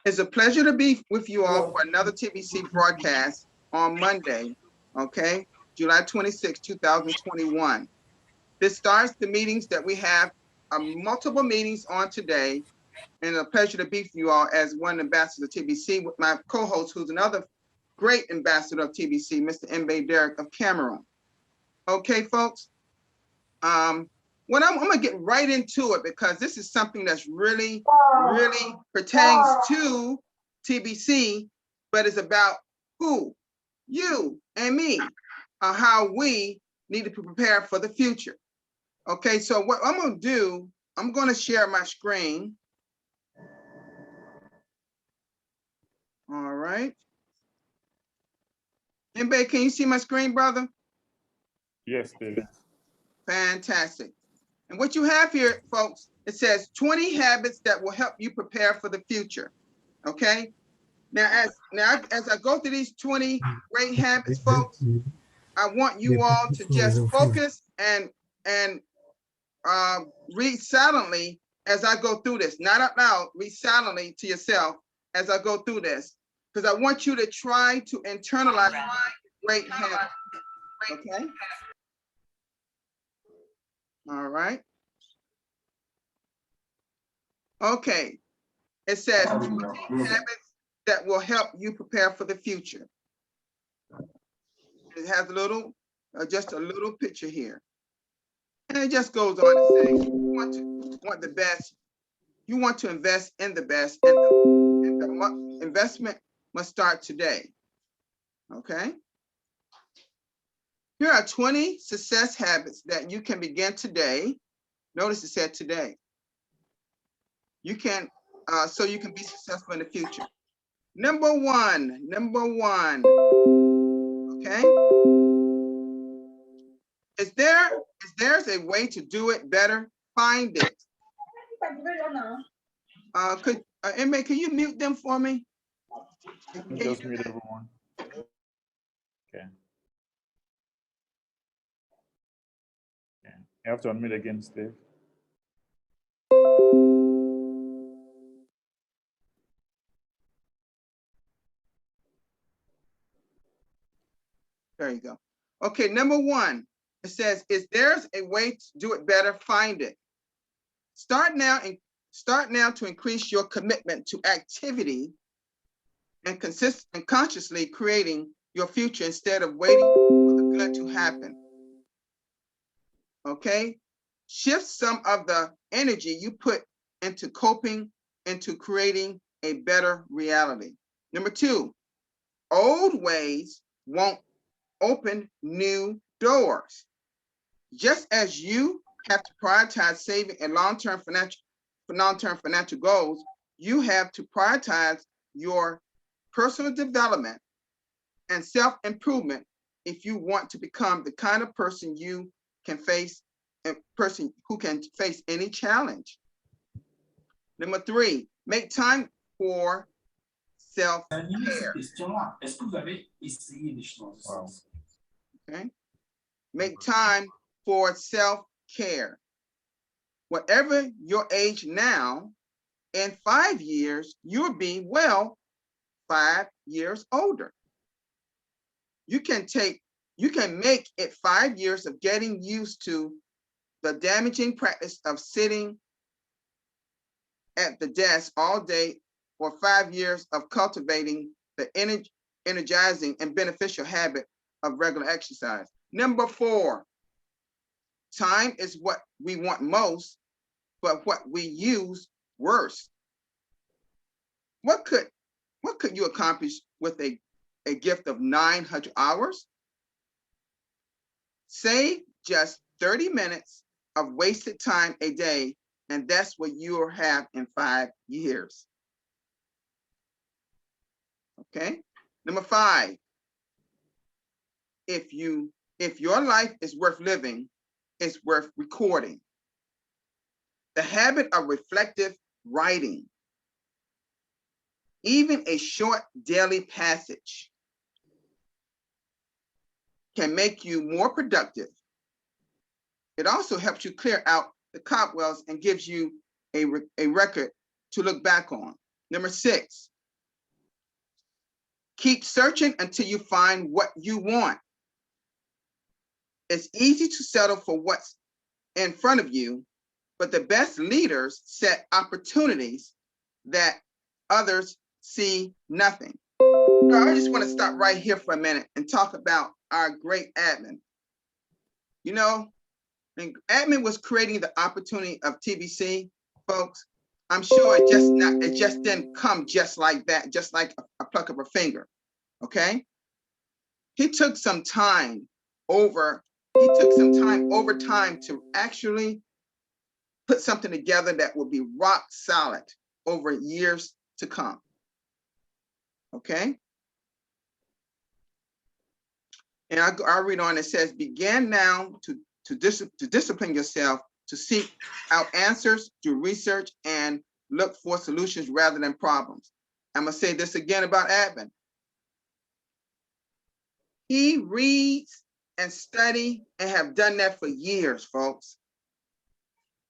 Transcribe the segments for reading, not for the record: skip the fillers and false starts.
It's a pleasure to be with you all for another TBC broadcast on Monday, okay, July 26, 2021. This starts the meetings that we have, multiple meetings on today, and a pleasure to be with you all as one ambassador of TBC with my co-host, who's another great ambassador of TBC, Mr. Mbeh Derick of Cameroon. Okay, folks. What I'm gonna get right into it because this is something that's really pertains to TBC, but it's about who, you and me, how we need to prepare for the future. Okay, so what I'm gonna do, I'm gonna share my screen. All right. Mbeh, can you see my screen, brother? Yes, David. Fantastic. And what you have here, folks, it says 20 habits that will help you prepare for the future. Okay. Now, as I go through these 20 great habits, folks, I want you all to just focus and read silently as I go through this. Not out loud, read silently to yourself as I go through this, because I want you to try to internalize great habits. Okay. All right. Okay. It says 20 habits that will help you prepare for the future. It has a little, just a little picture here. And it just goes on to say, you want the best, you want to invest in the best, and the investment must start today. Okay. Here are 20 success habits that you can begin today. Notice it said today. You can, so you can be successful in the future. Number one, okay? Is there's a way to do it better? Find it. Mbeh, can you mute them for me? Just mute everyone. Okay. You have to unmute again, Steve. There you go. Okay, number one, it says, is there's a way to do it better? Find it. Start now to increase your commitment to activity and consciously creating your future instead of waiting for the good to happen. Okay, shift some of the energy you put into coping into creating a better reality. Number two, old ways won't open new doors. Just as you have to prioritize saving and long-term financial goals, you have to prioritize your personal development and self-improvement if you want to become the kind of person you can face, a person who can face any challenge. Number three, make time for self-care. Okay. Make time for self-care. Whatever your age now, in 5 years, you'll be, well, 5 years older. You can make it 5 years of getting used to the damaging practice of sitting at the desk all day, or 5 years of cultivating the energizing and beneficial habit of regular exercise. Number four, time is what we want most, but what we use worse. What could you accomplish with a gift of 900 hours? Save just 30 minutes of wasted time a day, and that's what you'll have in 5 years. Okay. Number five, if your life is worth living, it's worth recording. The habit of reflective writing, even a short daily passage, can make you more productive. It also helps you clear out the cobwebs and gives you a record to look back on. Number six, Keep searching until you find what you want. It's easy to settle for what's in front of you, but the best leaders set opportunities that others see nothing. So I just want to stop right here for a minute and talk about our great admin. You know, when admin was creating the opportunity of TBC, folks, I'm sure it just didn't come just like that, just like a pluck of a finger. Okay. He took some time over time to actually put something together that will be rock solid over years to come. Okay. And I read on, it says, begin now to discipline yourself to seek out answers, do research, and look for solutions rather than problems. I'm gonna say this again about admin. He reads and study and have done that for years, folks.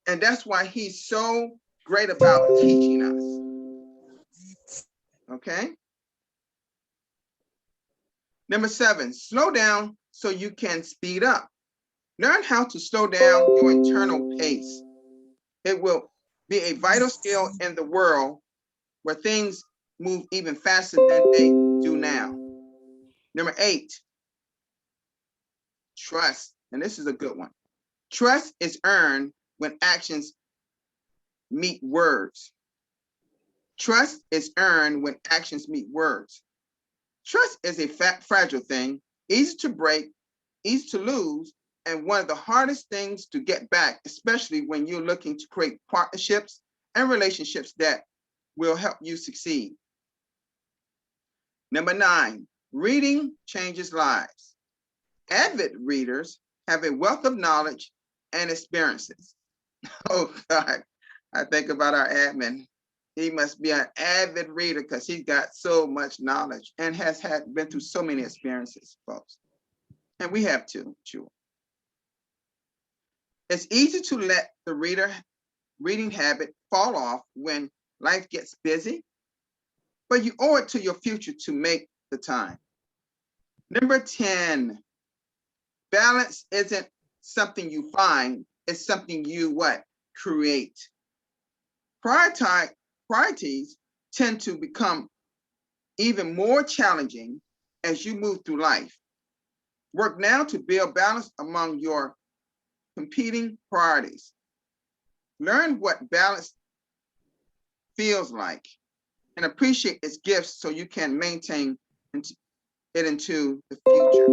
And that's why he's so great about teaching us. Okay. Number 7, slow down so you can speed up. Learn how to slow down your internal pace. It will be a vital skill in the world where things move even faster than they do now. Number 8, trust. And this is a good one. Trust is earned when actions meet words. Trust is earned when actions meet words. Trust is a fragile thing, easy to break, easy to lose, and one of the hardest things to get back, especially when you're looking to create partnerships and relationships that will help you succeed. Number 9, reading changes lives. Avid readers have a wealth of knowledge and experiences. Oh God, I think about our admin. He must be an avid reader because he's got so much knowledge and has been through so many experiences, folks. And we have too, sure. It's easy to let the reading habit fall off when life gets busy, but you owe it to your future to make the time. Number 10, balance isn't something you find, it's something you what? Create. Priorities tend to become even more challenging as you move through life. Work now to build balance among your competing priorities. Learn what balance feels like and appreciate its gifts so you can maintain it into the future.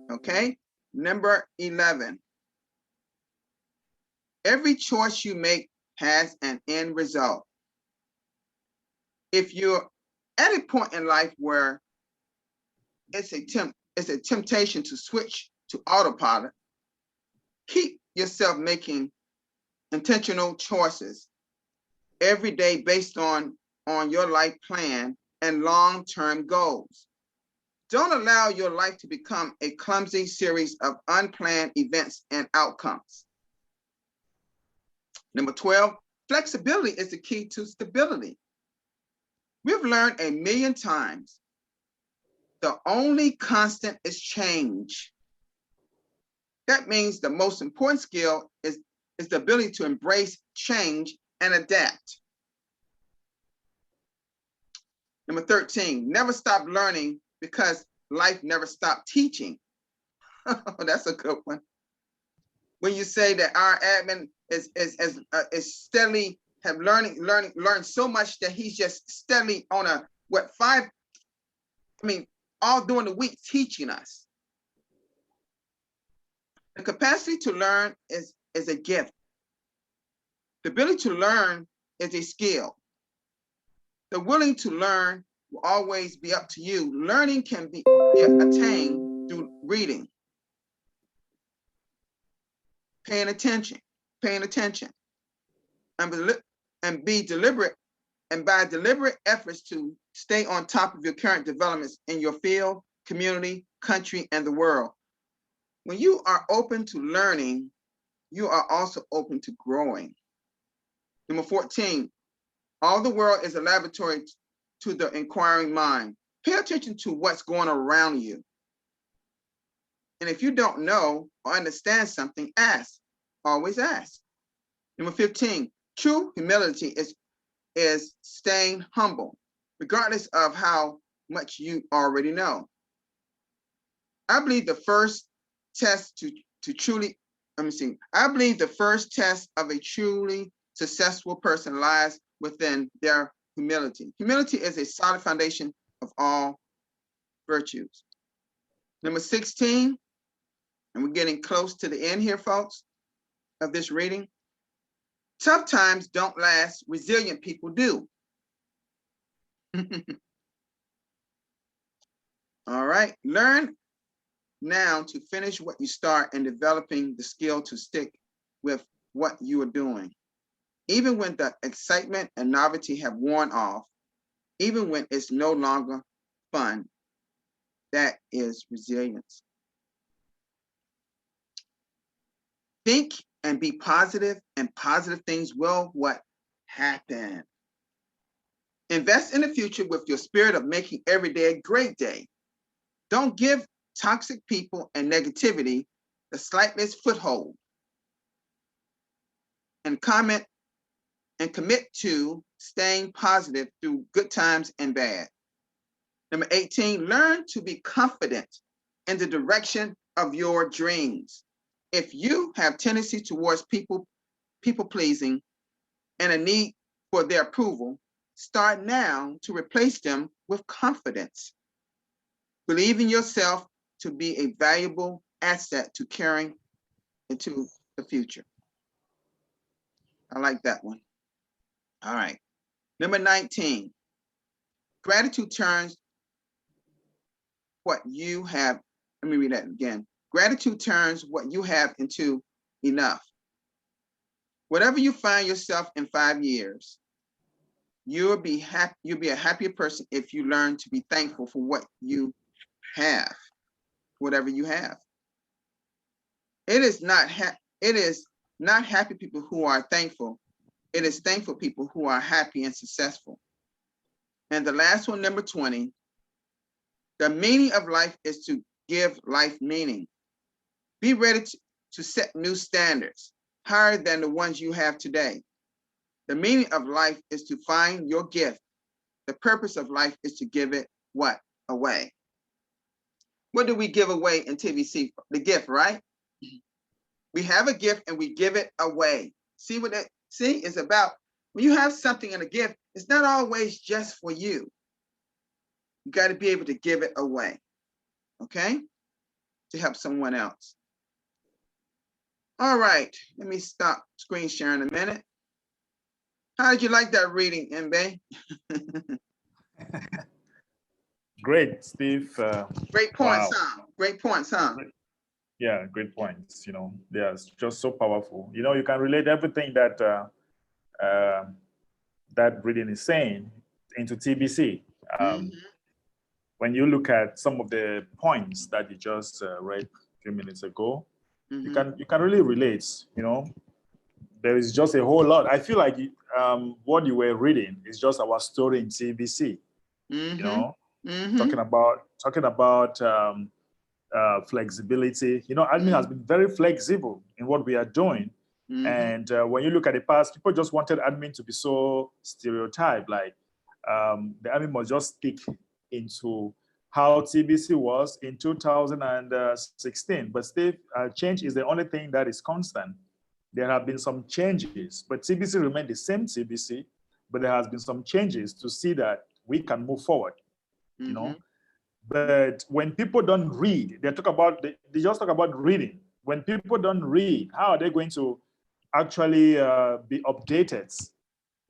Okay, number 11. Every choice you make has an end result. If you're at a point in life where it's a temptation to switch to autopilot, keep yourself making intentional choices every day based on your life plan and long-term goals. Don't allow your life to become a clumsy series of unplanned events and outcomes. Number 12, flexibility is the key to stability. We've learned a million times, the only constant is change. That means the most important skill is the ability to embrace change and adapt. Number 13, never stop learning because life never stopped teaching. That's a good one. When you say that our admin is steadily have learned so much that he's just steadily on a all during the week teaching us. The capacity to learn is a gift. The ability to learn is a skill. The willing to learn will always be up to you. Learning can be attained through reading, paying attention, and be deliberate, and by deliberate efforts to stay on top of your current developments in your field, community, country, and the world. When you are open to learning, you are also open to growing. Number 14, all the world is a laboratory to the inquiring mind. Pay attention to what's going around you. And if you don't know or understand something, ask. Always ask. Number 15, true humility is staying humble, regardless of how much you already know. I believe the first test to truly, I believe the first test of a truly successful person lies within their humility. Humility is a solid foundation of all virtues. Number 16, and we're getting close to the end here, folks, of this reading. Tough times don't last, resilient people do. All right, learn now to finish what you start and developing the skill to stick with what you are doing. Even when the excitement and novelty have worn off, even when it's no longer fun, that is resilience. Think and be positive, and positive things will what? Happen. Invest in the future with your spirit of making every day a great day. Don't give toxic people and negativity the slightest foothold. And commit and commit to staying positive through good times and bad. Number 18, learn to be confident in the direction of your dreams. If you have tendency towards people pleasing and a need for their approval, start now to replace them with confidence. Believe in yourself to be a valuable asset to carrying into the future. I like that one. All right. Number 19, gratitude turns what you have. Let me read that again. Gratitude turns what you have into enough. Whatever you find yourself in 5 years, you'll be happy. You'll be a happier person if you learn to be thankful for what you have, whatever you have. It is not happy people who are thankful. It is thankful people who are happy and successful. And the last one, number 20, the meaning of life is to give life meaning. Be ready to set new standards, higher than the ones you have today. The meaning of life is to find your gift. The purpose of life is to give it what? Away. What do we give away in TBC? The gift, right? We have a gift and we give it away. See what that is about? When you have something in a gift, it's not always just for you. You got to be able to give it away, okay? To help someone else. All right, let me stop screen sharing a minute. How did you like that reading, Mbeh? Great, Steve. Great points, wow. huh? Great points, huh? Yeah, great points. You know, they're just so powerful. You know, you can relate everything that that reading is saying into TBC. When you look at some of the points that you just read a few minutes ago, you can really relate. You know, there is just a whole lot. I feel like what you were reading is just our story in TBC. You know, talking about flexibility. You know, admin has been very flexible in what we are doing. And when you look at the past, people just wanted admin to be so stereotyped, like the admin must just stick into how TBC was in 2016. But Steve, change is the only thing that is constant. There have been some changes, but TBC remained the same TBC, but there has been some changes to see that we can move forward, you know. But when people don't read, they just talk about reading. When people don't read, how are they going to actually be updated?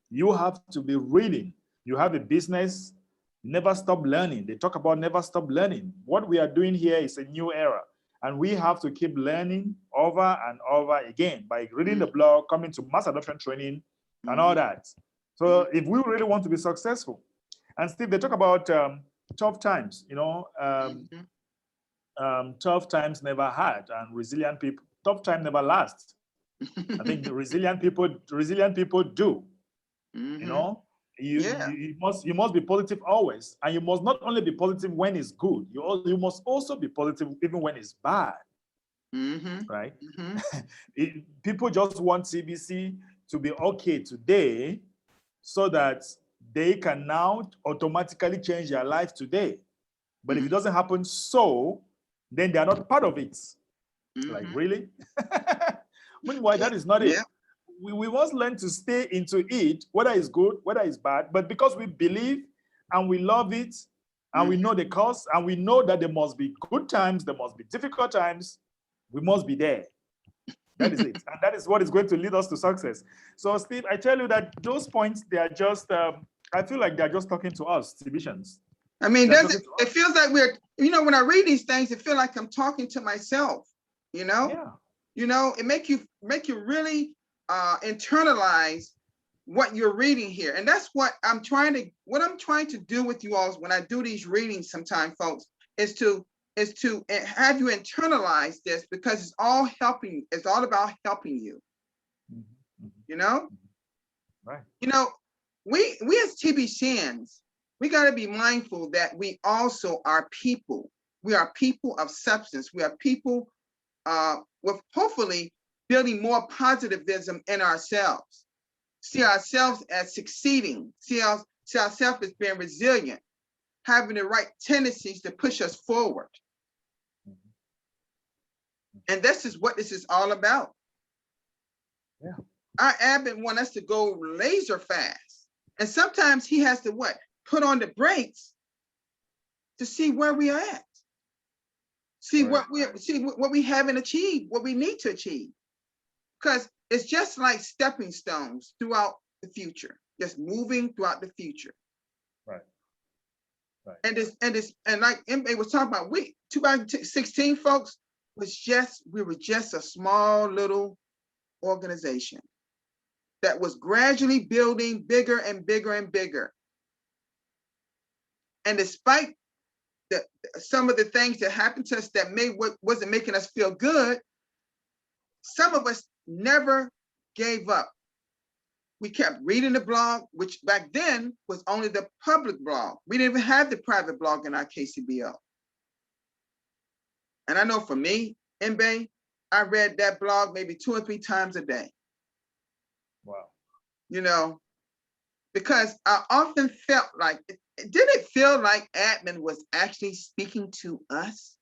You have to be reading. You have a business, never stop learning. They talk about never stop learning. What we are doing here is a new era, and we have to keep learning over and over again by reading the blog, coming to mass adoption training, and all that. So if we really want to be successful, and Steve, they talk about tough times, you know, tough times never had, and resilient people, tough time never lasts. I think the resilient people do, you know. Yeah. You must be positive always, and you must not only be positive when it's good. You must also be positive even when it's bad. Right? People just want TBC to be okay today, so that they can now automatically change their life today. But if it doesn't happen so, then they are not part of it. Like, really? Meanwhile, that is not it. We must learn to stay into it, whether it's good, whether it's bad, but because we believe and we love it, and we know the cost, and we know that there must be good times, there must be difficult times, we must be there. That is it. And that is what is going to lead us to success. So, Steve, I tell you that those points, they are just, I feel like they're just talking to us, Tibicians. I mean, it feels like we're, when I read these things, it feels like I'm talking to myself, Yeah. It make you really internalize what you're reading here. And that's what I'm trying to do with you all when I do these readings sometimes, folks, is to have you internalize this, because it's all helping. It's all about helping you. Right. We as TBCians, we got to be mindful that we also are people. We are people of substance. We are people with hopefully building more positivism in ourselves. See ourselves as succeeding. See ourselves as being resilient, having the right tendencies to push us forward. And this is what this is all about. Yeah. Our admin wants us to go laser fast. And sometimes he has to put on the brakes to see where we are at. See what we haven't achieved, what we need to achieve. Because it's just like stepping stones throughout the future, just moving throughout the future. Right. And like Mbeh was talking about, 2016, folks, we were just a small little organization that was gradually building bigger and bigger and bigger. And despite some of the things that happened to us that wasn't making us feel good, some of us never gave up. We kept reading the blog, which back then was only the public blog. We didn't even have the private blog in our KCBO. And I know for me, Mbeh, I read that blog maybe 2 or 3 times a day. Wow. Because I often felt like, did it feel like admin was actually speaking to us?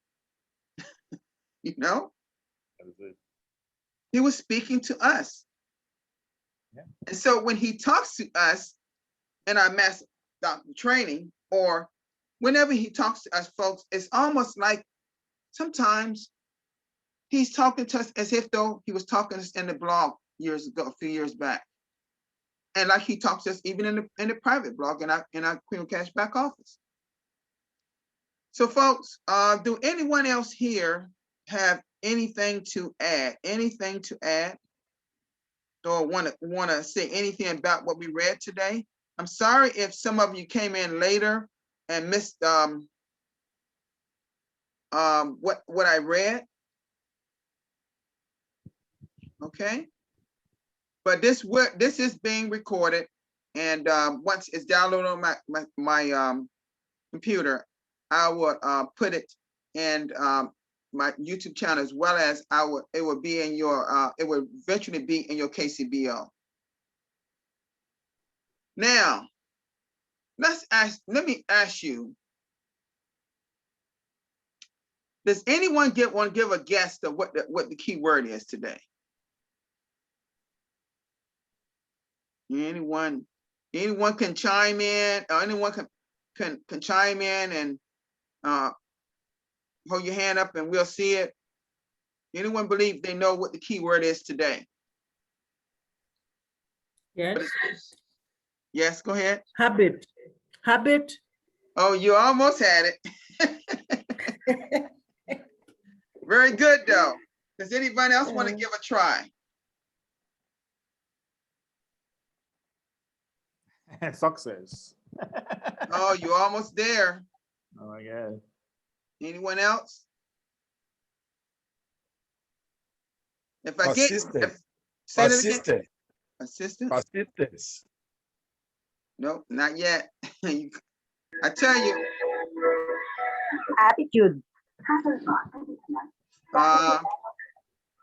That is it. He was speaking to us. Yeah. And so when he talks to us in our master doctor training, or whenever he talks to us, folks, it's almost like sometimes he's talking to us as if though he was talking to us in the blog years ago, a few years back. And like he talks to us even in the private blog in our Queen Cash back office. So folks, do anyone else here have anything to add? Anything to add? Or want to say anything about what we read today? I'm sorry if some of you came in later and missed what I read. Okay, but this is being recorded, and once it's downloaded on my computer, I will put it in my YouTube channel, as well as it will be in your it will eventually be in your KCBO. Now, let me ask you, does anyone want to give a guess of what the key word is today? Anyone can chime in, or anyone can chime in and hold your hand up and we'll see it. Anyone believe they know what the key word is today? Yes. Yes, go ahead. Habit. Habit. Oh, you almost had it. Very good, though. Does anybody else want to give a try? Success. Oh, you're almost there. Oh my God. Anyone else? If I Persistent. say that again. Persistent. Persistence. Persistence. Nope, not yet. I tell you. Attitude.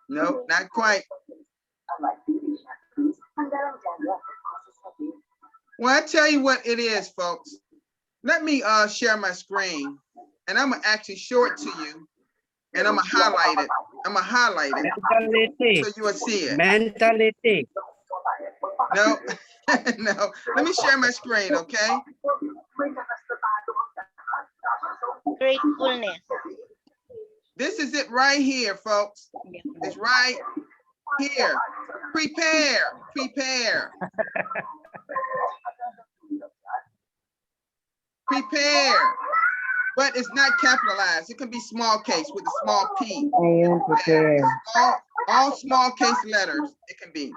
Nope, not quite. Well, I tell you what it is, folks. Let me share my screen, and I'm gonna actually show it to you, and I'm gonna highlight it. Mentality. So you will see it. Mentality. No, no. Let me share my screen, okay? Gratefulness. This is it right here, folks. It's right here. Prepare. But it's not capitalized. It can be small case with a small p. Okay. All small case letters, it can be.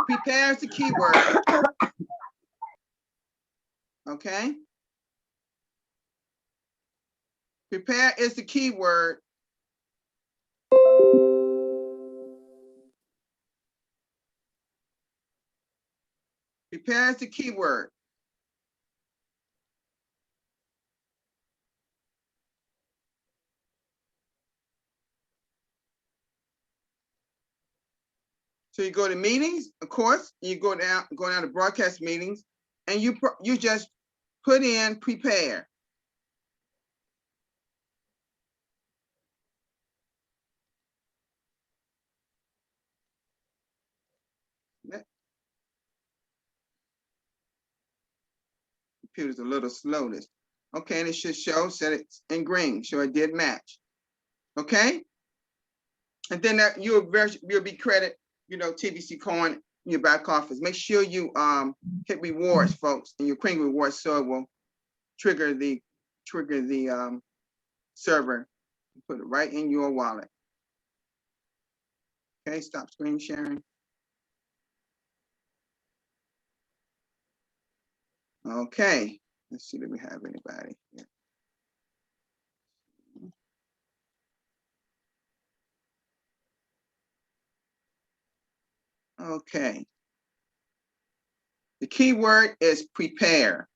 Prepare is the keyword. Okay. Prepare is the keyword. Prepare is the keyword. So you go to meetings, of course, you go down to broadcast meetings, and you just put in prepare. Computer's a little slow. This. Okay, and it should show, set it in green, so it did match. Okay? And then that you'll be credit, TBC coin in your back office. Make sure you hit rewards, folks, and you bring rewards so it will trigger the server. Put it right in your wallet. Okay, stop screen sharing. Okay, let's see if we have anybody here. Okay. The key word is prepare.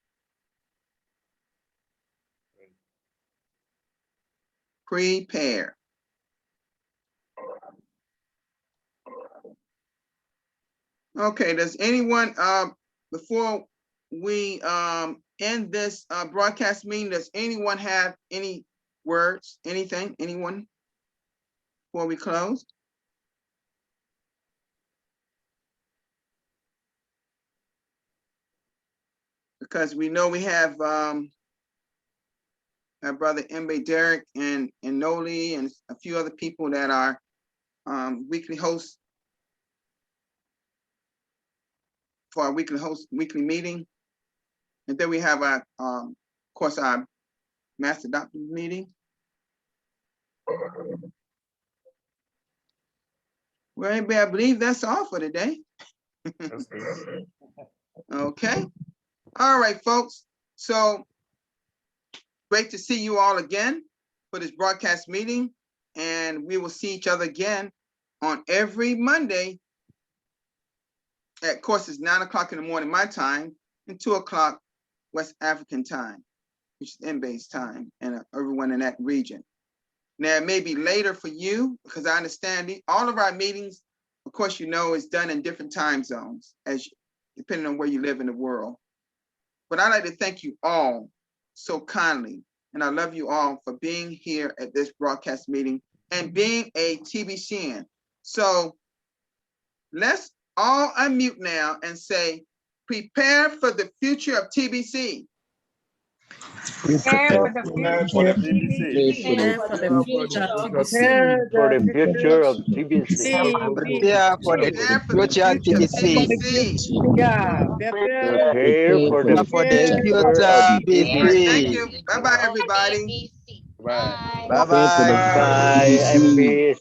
Prepare. Okay, does anyone, before we end this broadcast meeting, does anyone have any words, anyone, before we close? Because we know we have our brother Mbeh, Derick, and Noli, and a few other people that are weekly hosts for our weekly meeting. And then we have our, of course, our Master Doctor meeting. Well, I believe that's all for today. Okay. All right, folks. So great to see you all again for this broadcast meeting. And we will see each other again on every Monday. Of course, it's 9 o'clock in the morning, my time, and 2 o'clock West African time, which is Mbeh's time, and everyone in that region. Now, it may be later for you because I understand all of our meetings, of course, is done in different time zones, depending on where you live in the world. But I'd like to thank you all so kindly, and I love you all for being here at this broadcast meeting and being a TBCN. So let's all unmute now and say, prepare for the future of TBC. Prepare for the future of TBC. Prepare for the future of TBC. For the future of TBC. Prepare for the future of TBC. Yeah. Prepare for the For the future future of TBC. Thank TBC. you. Bye-bye, everybody. Bye. Bye-bye. Bye. I'm busy.